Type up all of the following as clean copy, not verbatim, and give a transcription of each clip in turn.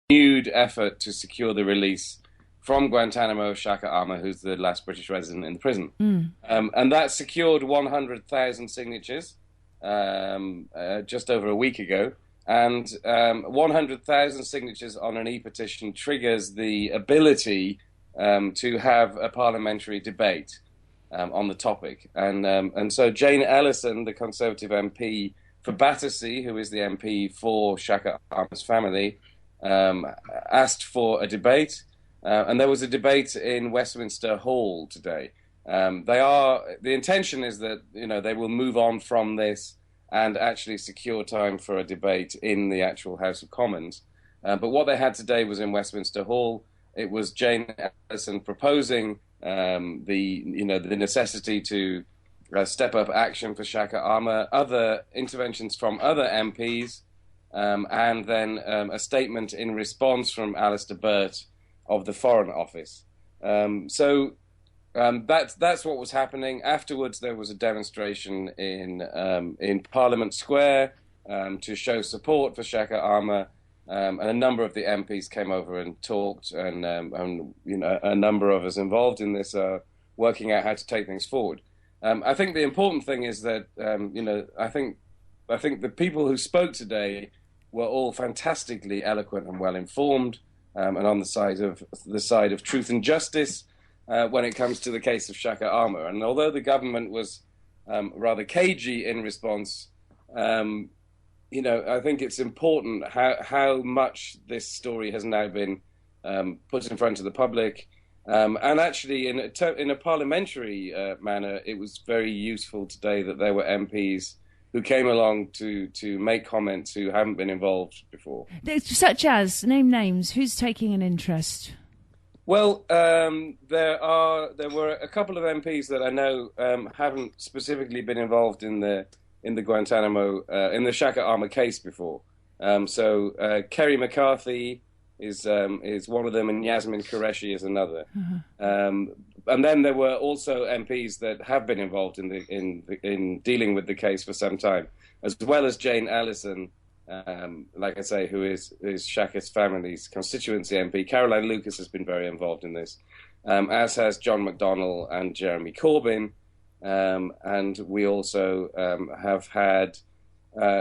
renewed effort to secure the release from Guantanamo of Shaker Aamer, who's the last British resident in the prison. And that secured 100,000 signatures just over a week ago. And 100,000 signatures on an e-petition triggers the ability to have a parliamentary debate on the topic. And so Jane Ellison, the Conservative MP for Battersea, who is the MP for Shaker Aamer's family, asked for a debate. And there was a debate in Westminster Hall today. The intention is that, they will move on from this and actually secure time for a debate in the actual House of Commons. But what they had today was in Westminster Hall. It was Jane Ellison proposing the necessity to step up action for Shaker Aamer, other interventions from other MPs, and then a statement in response from Alistair Burt of the Foreign Office. That's what was happening. Afterwards, there was a demonstration in Parliament Square to show support for Shaker Aamer, and a number of the MPs came over and talked, and a number of us involved in this are working out how to take things forward. I think the important thing is that I think the people who spoke today were all fantastically eloquent and well informed, and on the side of truth and justice when it comes to the case of Shaker Aamer. And although the government was rather cagey in response, I think it's important how much this story has now been put in front of the public. And actually, in a parliamentary manner, it was very useful today that there were MPs who came along to make comments who haven't been involved before. Such as, name names, who's taking an interest? Well, there were a couple of MPs that I know haven't specifically been involved in the Guantanamo in the Shaker Aamer case before. Kerry McCarthy is one of them, and Yasmin Qureshi is another. And then there were also MPs that have been involved in dealing with the case for some time, as well as Jane Ellison, like I say, who is Shaker's family's constituency MP. Caroline Lucas has been very involved in this, as has John McDonnell and Jeremy Corbyn. And we also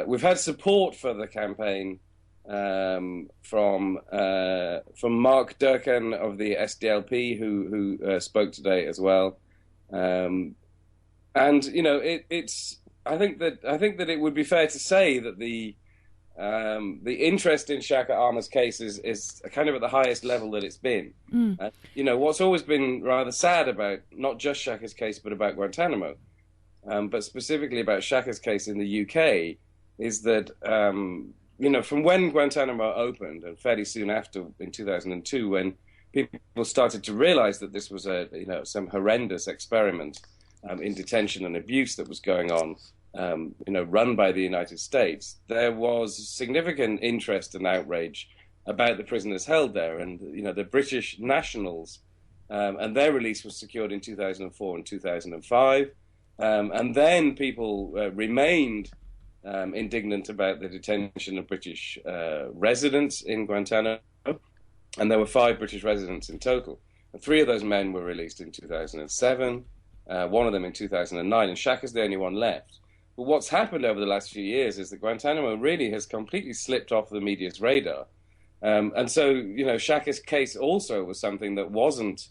we've had support for the campaign from Mark Durkan of the SDLP, who spoke today as well. And it's I think that it would be fair to say that the interest in Shaker Aamer's case is kind of at the highest level that it's been. What's always been rather sad about not just Shaker's case, but about Guantanamo, but specifically about Shaker's case in the UK, is that from when Guantanamo opened, and fairly soon after in 2002, when people started to realize that this was some horrendous experiment in detention and abuse that was going on, run by the United States, there was significant interest and outrage about the prisoners held there, and the British nationals, and their release was secured in 2004 and 2005, and then people remained indignant about the detention of British residents in Guantanamo, and there were 5 British residents in total. And 3 of those men were released in 2007, one of them in 2009, and Shaker's the only one left. But what's happened over the last few years is that Guantanamo really has completely slipped off the media's radar. And so, Shaker's case also was something that wasn't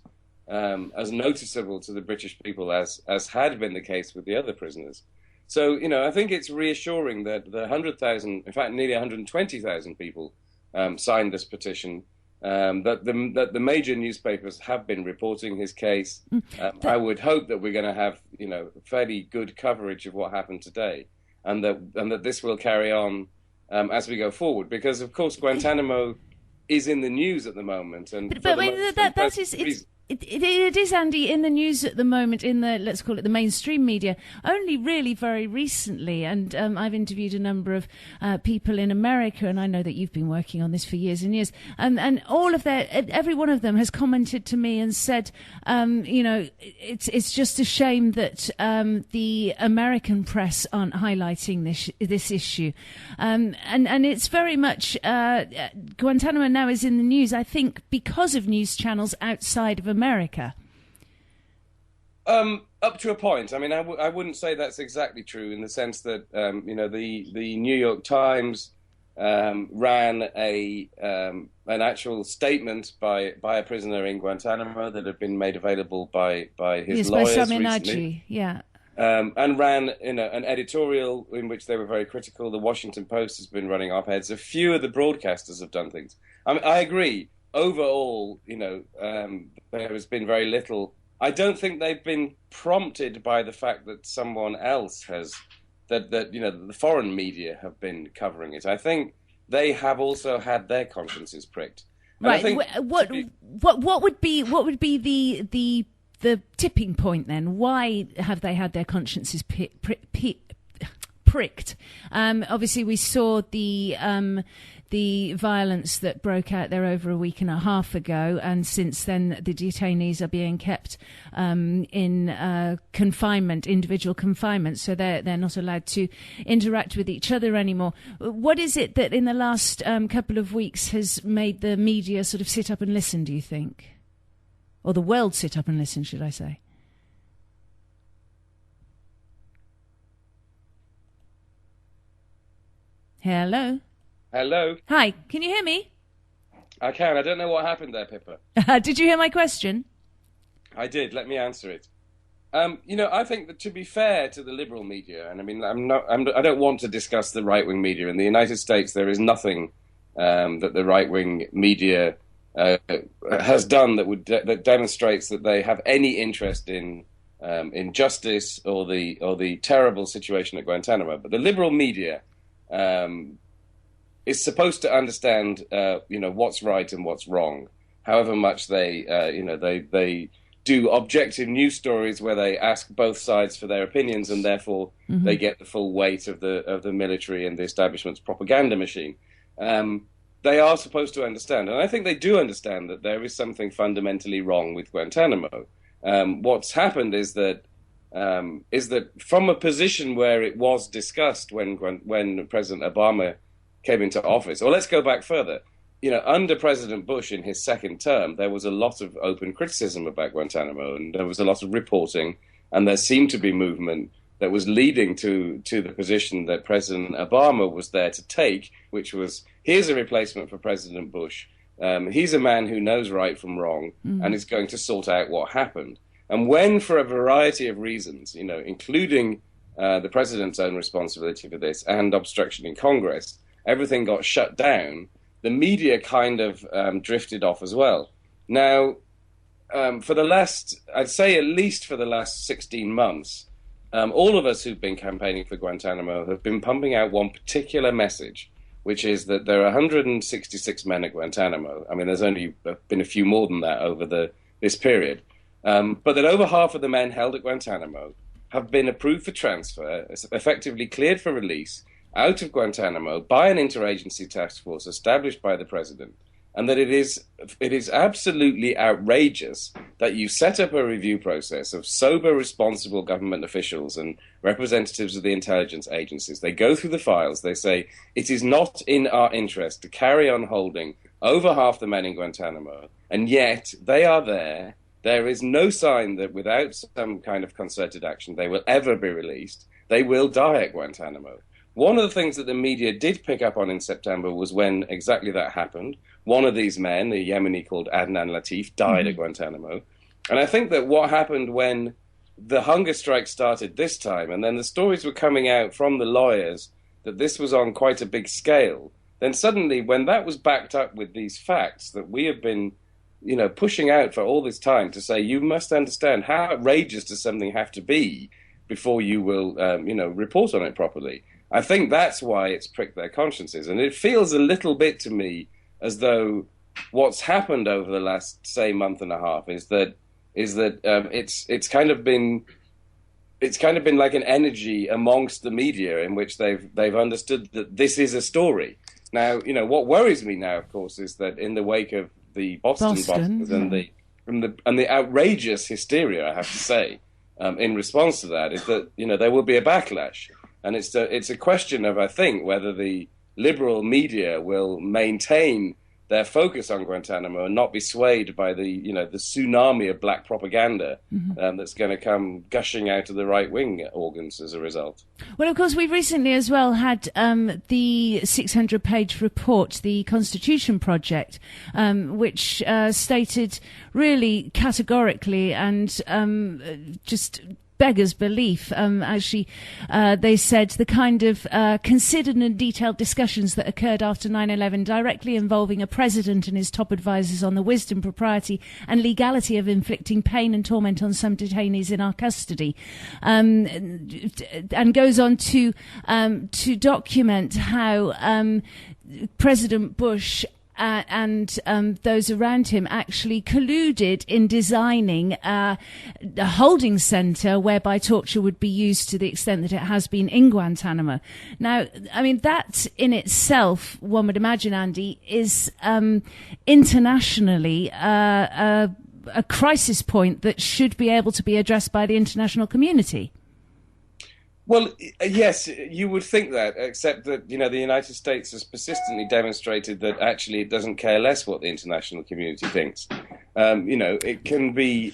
as noticeable to the British people as had been the case with the other prisoners. So, I think it's reassuring that the 100,000, in fact, nearly 120,000 people signed this petition, that the major newspapers have been reporting his case. I would hope that we're going to have, fairly good coverage of what happened today, and that this will carry on as we go forward, because, of course, Guantanamo is in the news at the moment. And It is, Andy, in the news at the moment, in the, let's call it the mainstream media, only really very recently. And I've interviewed a number of people in America, and I know that you've been working on this for years and years. And every one of them has commented to me and said, it's just a shame that the American press aren't highlighting this issue. And it's very much, Guantanamo now is in the news, I think, because of news channels outside of America. Up to a point. I mean, I wouldn't say that's exactly true, in the sense that the New York Times ran an actual statement by a prisoner in Guantanamo that had been made available by his lawyers recently. Yeah. And ran an editorial in which they were very critical. The Washington Post has been running op-eds. A few of the broadcasters have done things. I mean, I agree. Overall, there has been very little. I don't think they've been prompted by the fact that someone else has, that the foreign media have been covering it. I think they have also had their consciences pricked. And right. I think what would be the tipping point then? Why have they had their consciences pricked? Obviously, we saw the violence that broke out there over a week and a half ago, and since then the detainees are being kept in confinement, individual confinement, so they're not allowed to interact with each other anymore. What is it that in the last couple of weeks has made the media sort of sit up and listen, do you think? Or the world sit up and listen, should I say? Hello? Hello? Hi, can you hear me? I can. I don't know what happened there, Pippa. Did you hear my question? I did. Let me answer it. I think that, to be fair to the liberal media, and I mean, I don't want to discuss the right-wing media. In the United States, there is nothing that the right-wing media has done that demonstrates that they have any interest in justice or the terrible situation at Guantanamo. But the liberal media is supposed to understand, what's right and what's wrong. However much they do objective news stories where they ask both sides for their opinions, and therefore they get the full weight of the military and the establishment's propaganda machine. They are supposed to understand, and I think they do understand, that there is something fundamentally wrong with Guantanamo. What's happened is that from a position where it was discussed when President Obama came into office, or let's go back further, under President Bush in his second term, there was a lot of open criticism about Guantanamo, and there was a lot of reporting, and there seemed to be movement that was leading to the position that President Obama was there to take, which was, here's a replacement for President Bush. He's a man who knows right from wrong and is going to sort out what happened. And when, for a variety of reasons, including the president's own responsibility for this and obstruction in Congress, everything got shut down, the media kind of drifted off as well. Now, for the last, I'd say at least for the last 16 months, all of us who've been campaigning for Guantanamo have been pumping out one particular message, which is that there are 166 men at Guantanamo. I mean, there's only been a few more than that over this period. But that over half of the men held at Guantanamo have been approved for transfer, effectively cleared for release, out of Guantanamo by an interagency task force established by the president, and that it is absolutely outrageous that you set up a review process of sober, responsible government officials and representatives of the intelligence agencies. They go through the files, they say, it is not in our interest to carry on holding over half the men in Guantanamo, and yet they are there. There is no sign that without some kind of concerted action they will ever be released. They will die at Guantanamo. One of the things that the media did pick up on in September was when exactly that happened. One of these men, a Yemeni called Adnan Latif, died at Guantanamo. And I think that what happened when the hunger strike started this time, and then the stories were coming out from the lawyers that this was on quite a big scale, then suddenly when that was backed up with these facts that we have been pushing out for all this time to say, you must understand how outrageous does something have to be before you will, report on it properly. I think that's why it's pricked their consciences. And it feels a little bit to me as though what's happened over the last, say, month and a half is that is that it's kind of been like an energy amongst the media in which they've understood that this is a story. Now, what worries me now, of course, is that in the wake of the Boston bombings and the outrageous hysteria, I have to say, in response to that, is that there will be a backlash, and it's a question of, I think, whether the liberal media will maintain their focus on Guantanamo and not be swayed by the tsunami of black propaganda that's going to come gushing out of the right-wing organs as a result. Well, of course, we've recently as well had the 600-page report, the Constitution Project, which stated really categorically and just beggars belief. Actually, they said the kind of considered and detailed discussions that occurred after 9/11 directly involving a president and his top advisors on the wisdom, propriety and legality of inflicting pain and torment on some detainees in our custody, and goes on to document how President Bush and those around him actually colluded in designing a holding centre whereby torture would be used to the extent that it has been in Guantanamo. Now, I mean, that in itself, one would imagine, Andy, is internationally a crisis point that should be able to be addressed by the international community. Well, yes, you would think that, except that, the United States has persistently demonstrated that actually it doesn't care less what the international community thinks. It can be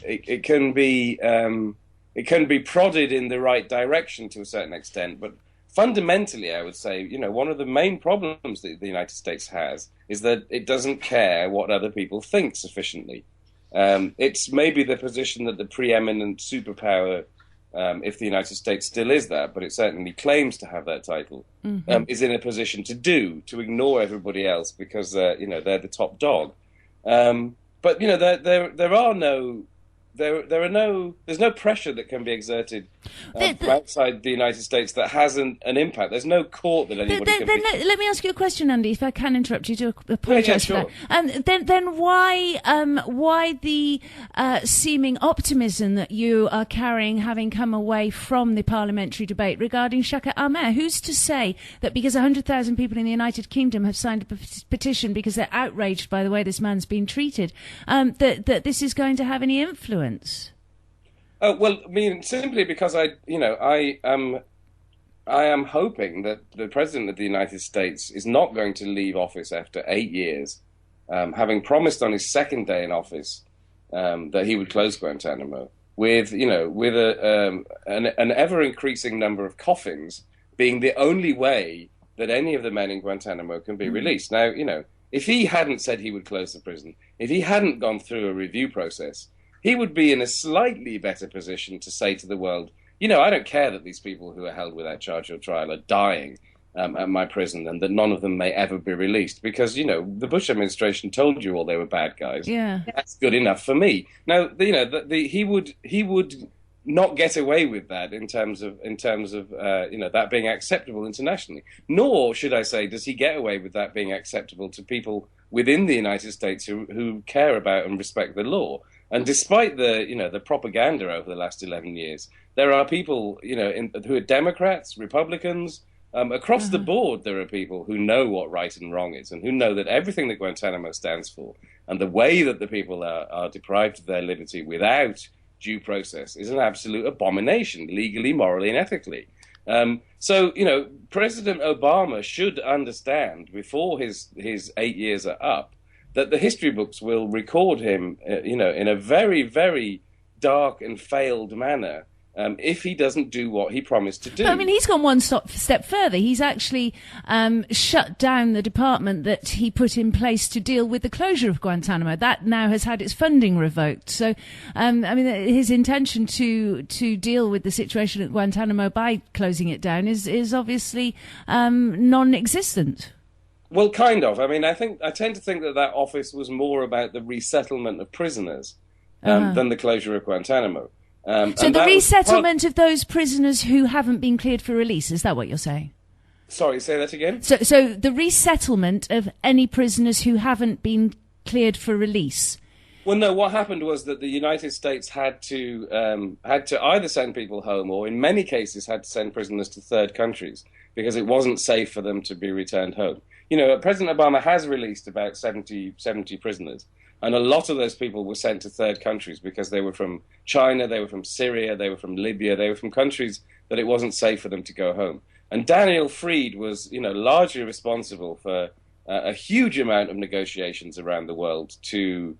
prodded in the right direction to a certain extent, but fundamentally, I would say, one of the main problems that the United States has is that it doesn't care what other people think sufficiently. It's maybe the position that the preeminent superpower, if the United States still is that, but it certainly claims to have that title, is in a position to ignore everybody else because they're the top dog. But there's no pressure that can be exerted from outside the United States that has an impact. There's no court that anybody can be... Let me ask you a question, Andy, if I can interrupt you. To apologise for that. Then why the seeming optimism that you are carrying, having come away from the parliamentary debate regarding Shaker Aamer? Who's to say that because 100,000 people in the United Kingdom have signed a petition because they're outraged by the way this man's been treated, that this is going to have any influence? Well, I mean, simply because I am hoping that the President of the United States is not going to leave office after 8 years, having promised on his second day in office that he would close Guantanamo, with an ever increasing number of coffins being the only way that any of the men in Guantanamo can be released. Now, if he hadn't said he would close the prison, if he hadn't gone through a review process, he would be in a slightly better position to say to the world, I don't care that these people who are held without charge or trial are dying at my prison and that none of them may ever be released because, the Bush administration told you all they were bad guys. Yeah. That's good enough for me. Now, he would not get away with that in terms of that being acceptable internationally. Nor, should I say, does he get away with that being acceptable to people within the United States who care about and respect the law. And despite the propaganda over the last 11 years, there are people who are Democrats, Republicans, across the board. There are people who know what right and wrong is, and who know that everything that Guantanamo stands for, and the way that the people are deprived of their liberty without due process, is an absolute abomination, legally, morally, and ethically. So President Obama should understand before his 8 years are up that the history books will record him, in a very, very dark and failed manner if he doesn't do what he promised to do. But, I mean, he's gone one step further. He's actually shut down the department that he put in place to deal with the closure of Guantanamo. That now has had its funding revoked. So, I mean, his intention to deal with the situation at Guantanamo by closing it down is obviously non-existent. Well, kind of. I mean, I tend to think that office was more about the resettlement of prisoners than the closure of Guantanamo. So the resettlement of those prisoners who haven't been cleared for release, is that what you're saying? Sorry, say that again? So the resettlement of any prisoners who haven't been cleared for release. Well, no, what happened was that the United States had to either send people home or, in many cases, had to send prisoners to third countries because it wasn't safe for them to be returned home. President Obama has released about 70 prisoners, and a lot of those people were sent to third countries because they were from China, they were from Syria, they were from Libya, they were from countries that it wasn't safe for them to go home. And Daniel Freed was, largely responsible for a huge amount of negotiations around the world to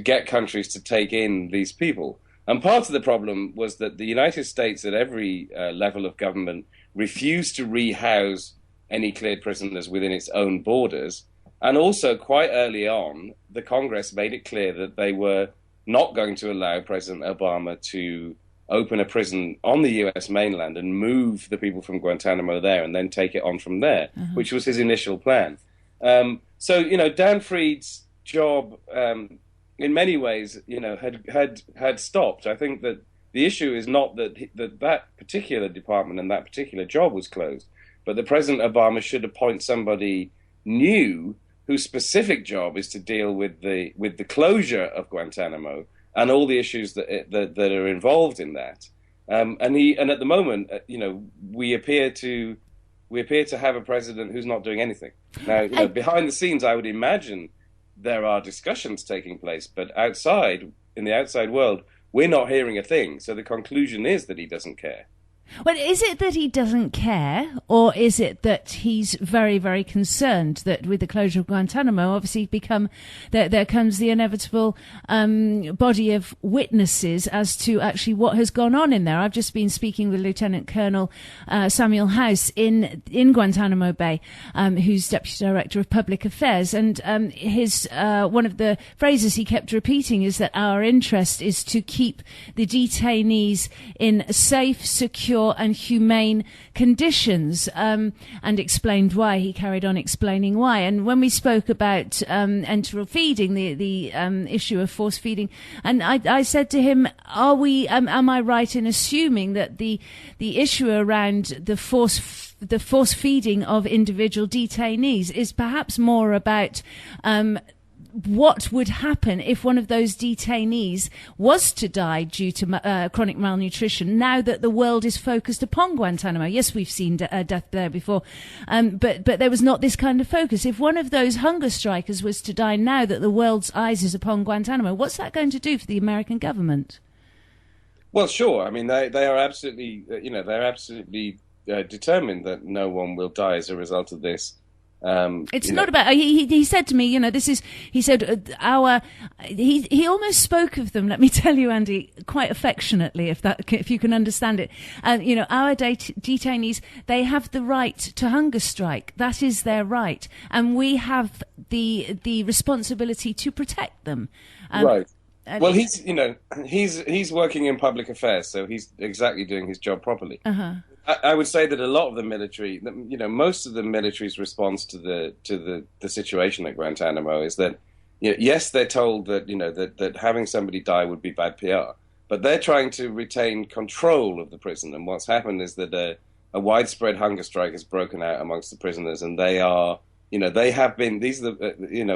get countries to take in these people. And part of the problem was that the United States, at every level of government, refused to rehouse any cleared prisoners within its own borders. And also, quite early on, the Congress made it clear that they were not going to allow President Obama to open a prison on the U.S. mainland and move the people from Guantanamo there and then take it on from there, which was his initial plan. So, Dan Freed's job, in many ways, had stopped. I think that the issue is not that particular department and that particular job was closed, but that President Obama should appoint somebody new whose specific job is to deal with the closure of Guantanamo and all the issues that are involved in that. And at the moment, we appear to have a president who's not doing anything. Now, behind the scenes, I would imagine there are discussions taking place, but in the outside world, we're not hearing a thing. So the conclusion is that he doesn't care. Well, is it that he doesn't care, or is it that he's very, very concerned that with the closure of Guantanamo, obviously there comes the inevitable body of witnesses as to actually what has gone on in there? I've just been speaking with Lieutenant Colonel Samuel House in Guantanamo Bay, who's Deputy Director of Public Affairs, and his one of the phrases he kept repeating is that our interest is to keep the detainees in safe, secure and humane conditions, and explained why. He carried on explaining why. And when we spoke about enteral feeding, the issue of force feeding, and I said to him, am I right in assuming that the issue around the force feeding of individual detainees is perhaps more about what would happen if one of those detainees was to die due to chronic malnutrition, now that the world is focused upon Guantanamo? Yes, we've seen death there before, but there was not this kind of focus. If one of those hunger strikers was to die now that the world's eyes is upon Guantanamo, what's that going to do for the American government? Well, sure. I mean, they are absolutely, determined that no one will die as a result of this. It's not about. He said to me, this is. He said He almost spoke of them. Let me tell you, Andy, quite affectionately, if you can understand it. Our detainees, they have the right to hunger strike. That is their right, and we have the responsibility to protect them. Right. Well, he's working in public affairs, so he's exactly doing his job properly. I would say that a lot of the military, most of the military's response to the situation at Guantanamo is that, yes, they're told that that having somebody die would be bad PR, but they're trying to retain control of the prison. And what's happened is that a widespread hunger strike has broken out amongst the prisoners, and they are, they have been. These are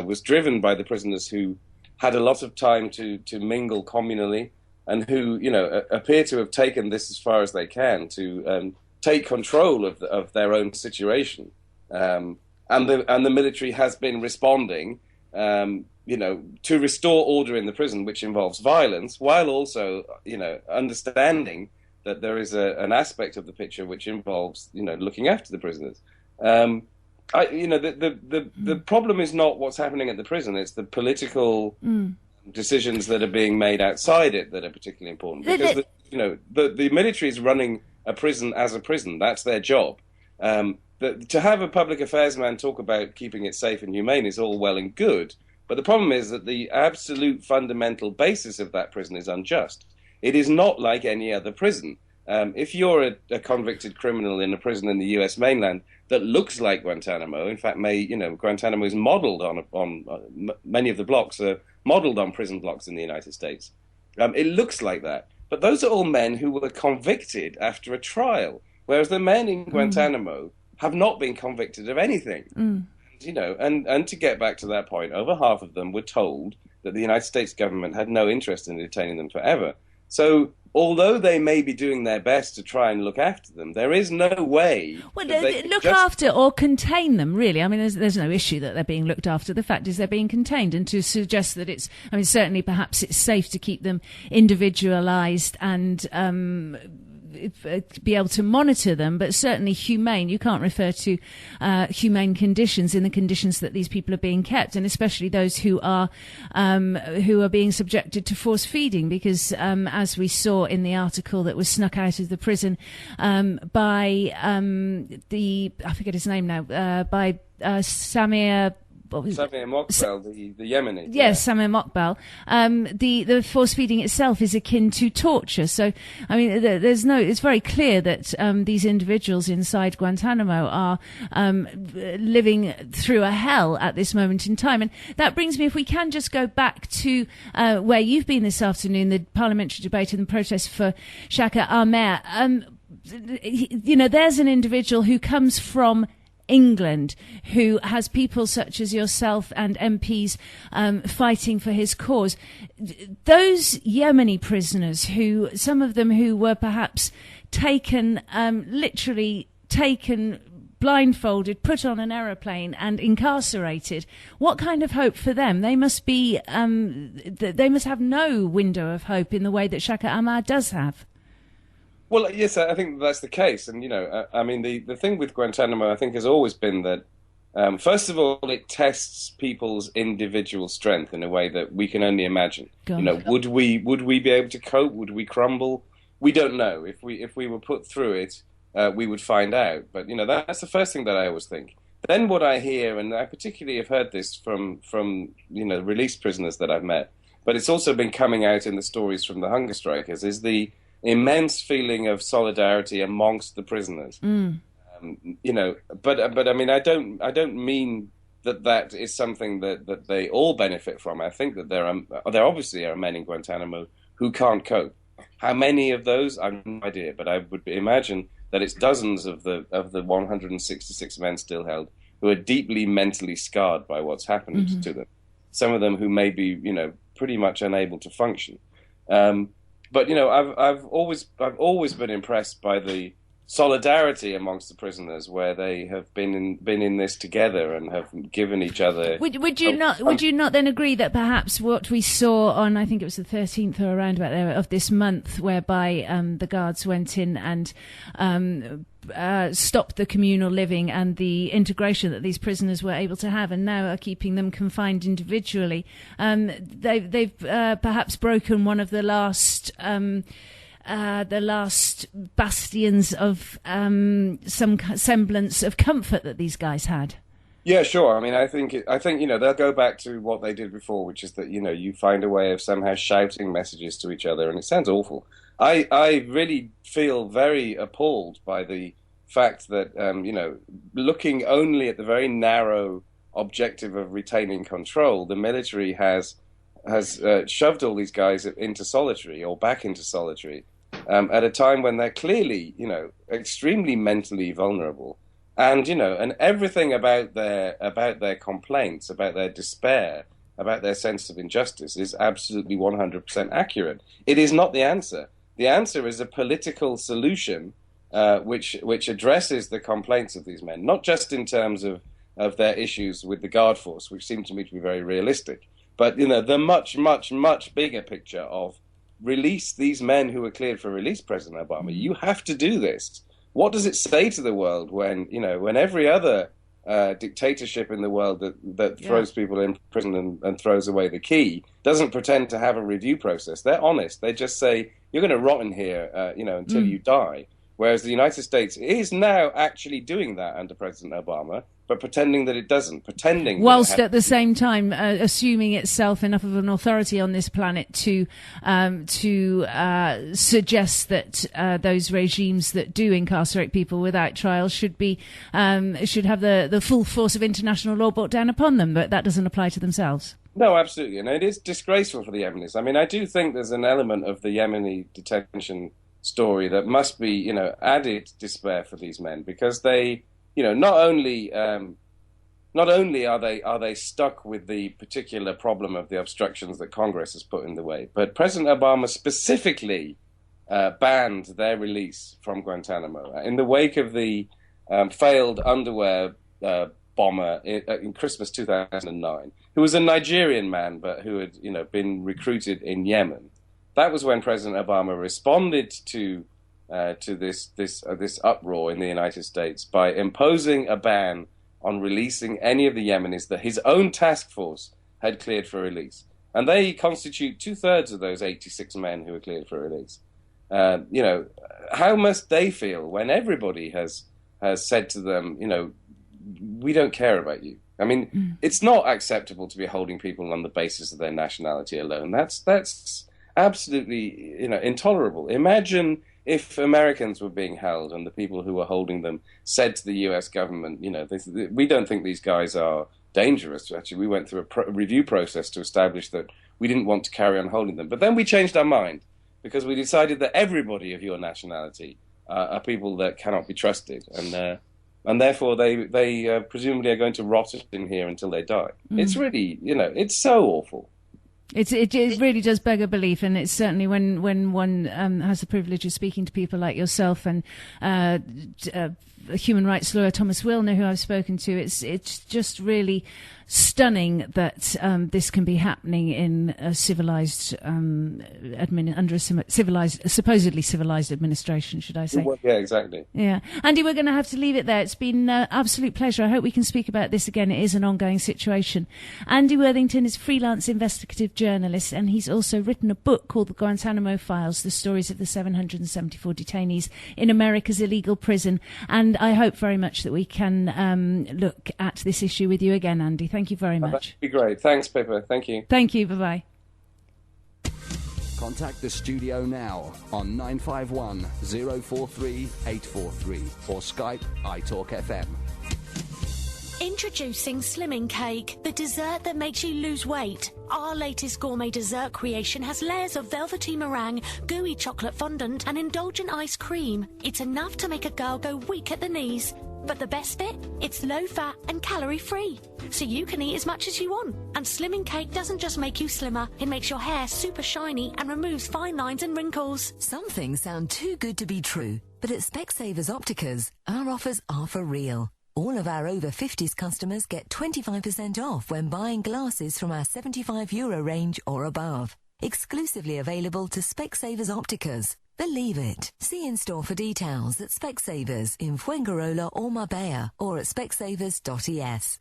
was driven by the prisoners who had a lot of time to mingle communally, and who appear to have taken this as far as they can to take control of their own situation, and the military has been responding, to restore order in the prison, which involves violence, while also understanding that there is an aspect of the picture which involves looking after the prisoners. The problem is not what's happening at the prison; it's the political decisions that are being made outside it that are particularly important. Because the military is running a prison as a prison. That's their job. To have a public affairs man talk about keeping it safe and humane is all well and good, but the problem is that the absolute fundamental basis of that prison is unjust. It is not like any other prison. If you're a convicted criminal in a prison in the U.S. mainland that looks like Guantanamo, in fact, Guantanamo is modeled on many of the blocks are modeled on prison blocks in the United States. It looks like that. But those are all men who were convicted after a trial, whereas the men in Guantanamo have not been convicted of anything. And to get back to that point, over half of them were told that the United States government had no interest in detaining them forever. So although they may be doing their best to try and look after them, there is no way. Well, look after or contain them, really. I mean, there's no issue that they're being looked after. The fact is they're being contained. And to suggest that certainly perhaps it's safe to keep them individualised and be able to monitor them, but certainly humane. You can't refer to humane conditions in the conditions that these people are being kept, and especially those who are being subjected to force feeding, because as we saw in the article that was snuck out of the prison by I forget his name now, by Samir Mokbel, the Yemeni. Yes, Samir Mokbel. The force feeding itself is akin to torture. So, I mean, it's very clear that these individuals inside Guantanamo are living through a hell at this moment in time. And that brings me, if we can just go back to where you've been this afternoon, the parliamentary debate and the protest for Shaker Aamer. There's an individual who comes from England, who has people such as yourself and MPs fighting for his cause. Those Yemeni prisoners, some of them who were perhaps literally taken, blindfolded, put on an aeroplane and incarcerated, what kind of hope for them? They must have no window of hope in the way that Shaker Aamer does have. Well, yes, I think that's the case. And, the thing with Guantanamo, I think, has always been that, first of all, it tests people's individual strength in a way that we can only imagine. Would we be able to cope? Would we crumble? We don't know. If we were put through it, we would find out. But, that's the first thing that I always think. Then what I hear, and I particularly have heard this from released prisoners that I've met, but it's also been coming out in the stories from the hunger strikers, is the immense feeling of solidarity amongst the prisoners. But I mean, I don't mean that is something that they all benefit from. I think that there obviously are men in Guantanamo who can't cope. How many of those? I have no idea, but I would imagine that it's dozens of the 166 men still held who are deeply mentally scarred by what's happened to them. Some of them who may be, pretty much unable to function. But I've always been impressed by the solidarity amongst the prisoners, where they have been in this together and have given each other. Would you not then agree that perhaps what we saw on, I think it was the 13th or around about there of this month, whereby the guards went in and stopped the communal living and the integration that these prisoners were able to have, and now are keeping them confined individually. They've perhaps broken one of the last bastions of some semblance of comfort that these guys had. Yeah, sure. I mean, I think they'll go back to what they did before, which is that you find a way of somehow shouting messages to each other, and it sounds awful. I really feel very appalled by the fact that looking only at the very narrow objective of retaining control, the military has shoved all these guys into solitary or back into solitary at a time when they're clearly extremely mentally vulnerable, and everything about their complaints, about their despair, about their sense of injustice is absolutely 100% accurate. It is not the answer. The answer is a political solution which addresses the complaints of these men, not just in terms of their issues with the guard force, which seem to me to be very realistic, but the much, much, much bigger picture of release these men who were cleared for release, President Obama. You have to do this. What does it say to the world when every other dictatorship in the world that throws people in prison and throws away the key doesn't pretend to have a review process? They're honest. They just say, you're going to rot in here, until you die. Whereas the United States is now actually doing that under President Obama, but pretending that it doesn't, whilst at the same time assuming itself enough of an authority on this planet to suggest that those regimes that do incarcerate people without trial should have the full force of international law brought down upon them, but that doesn't apply to themselves. No, absolutely, and it is disgraceful for the Yemenis. I mean, I do think there's an element of the Yemeni detention story that must be, added despair for these men, because they, not only not only are they stuck with the particular problem of the obstructions that Congress has put in the way, but President Obama specifically banned their release from Guantanamo in the wake of the failed underwear bomber in Christmas 2009, who was a Nigerian man but who had been recruited in Yemen. That was when President Obama responded to this uproar in the United States by imposing a ban on releasing any of the Yemenis that his own task force had cleared for release. And they constitute 2/3 of those 86 men who were cleared for release. How must they feel when everybody has said to them, we don't care about you? I mean, it's not acceptable to be holding people on the basis of their nationality alone. That's absolutely, intolerable. Imagine if Americans were being held and the people who were holding them said to the U.S. government, we don't think these guys are dangerous. Actually, we went through a review process to establish that we didn't want to carry on holding them. But then we changed our mind because we decided that everybody of your nationality are people that cannot be trusted. And therefore they presumably are going to rot in here until they die. It's really, it's so awful. It really does beg a belief, and it's certainly when one has the privilege of speaking to people like yourself and human rights lawyer Thomas Wilner, who I've spoken to, it's just really stunning that this can be happening in a civilized under a supposedly civilized administration, should I say? Well, yeah, exactly. Yeah, Andy, we're going to have to leave it there. It's been an absolute pleasure. I hope we can speak about this again. It is an ongoing situation. Andy Worthington is a freelance investigative journalist, and he's also written a book called The Guantanamo Files: The Stories of the 774 Detainees in America's Illegal Prison. And I hope very much that we can look at this issue with you again, Andy. Thank you very much. That'd be great. Thanks, Pippa. Thank you. Thank you. Bye-bye. Contact the studio now on 951 043 843 or Skype iTalkFM. Introducing Slimming Cake, the dessert that makes you lose weight. Our latest gourmet dessert creation has layers of velvety meringue, gooey chocolate fondant and indulgent ice cream. It's enough to make a girl go weak at the knees. But the best bit? It's low-fat and calorie-free, so you can eat as much as you want. And Slimming Cake doesn't just make you slimmer, it makes your hair super shiny and removes fine lines and wrinkles. Some things sound too good to be true, but at Specsavers Opticas, our offers are for real. All of our over 50s customers get 25% off when buying glasses from our €75 range or above. Exclusively available to Specsavers Opticas. Believe it. See in store for details at Specsavers in Fuengirola or Marbella or at specsavers.es.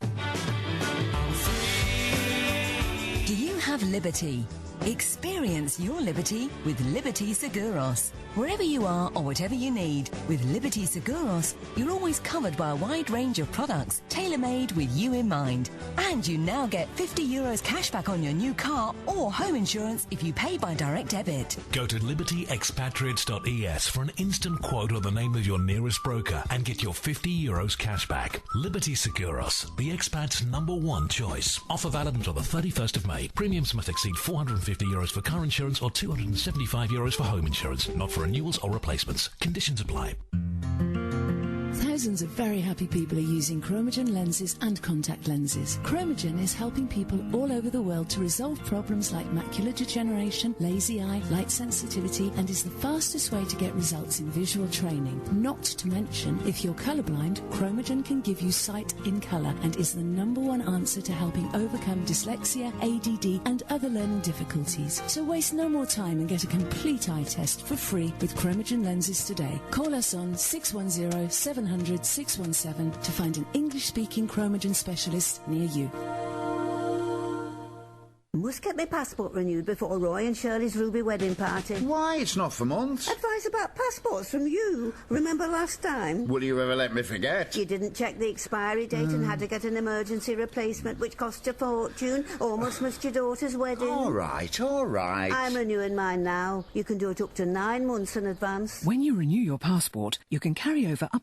Do you have liberty? Experience your liberty with Liberty Seguros. Wherever you are or whatever you need, with Liberty Seguros, you're always covered by a wide range of products tailor-made with you in mind. And you now get €50 cashback on your new car or home insurance if you pay by direct debit. Go to libertyexpatriates.es for an instant quote or the name of your nearest broker and get your €50 cashback. Liberty Seguros, the expat's #1 choice. Offer valid until the 31st of May. Premiums must exceed €450 for car insurance or €275 for home insurance. Not for renewals or replacements. Conditions apply. Thousands of very happy people are using Chromogen lenses and contact lenses. Chromogen is helping people all over the world to resolve problems like macular degeneration, lazy eye, light sensitivity, and is the fastest way to get results in visual training. Not to mention, if you're colourblind, Chromogen can give you sight in colour and is the #1 answer to helping overcome dyslexia, ADD, and other learning difficulties. So waste no more time and get a complete eye test for free with Chromogen lenses today. Call us on 610 700 617 to find an English-speaking Chromogen specialist near you. Must get my passport renewed before Roy and Shirley's Ruby wedding party. Why? It's not for months. Advice about passports from you. Remember last time? Will you ever let me forget? You didn't check the expiry date and had to get an emergency replacement which cost a fortune. Almost missed your daughter's wedding. All right, all right. I'm renewing mine now. You can do it up to 9 months in advance. When you renew your passport, you can carry over up to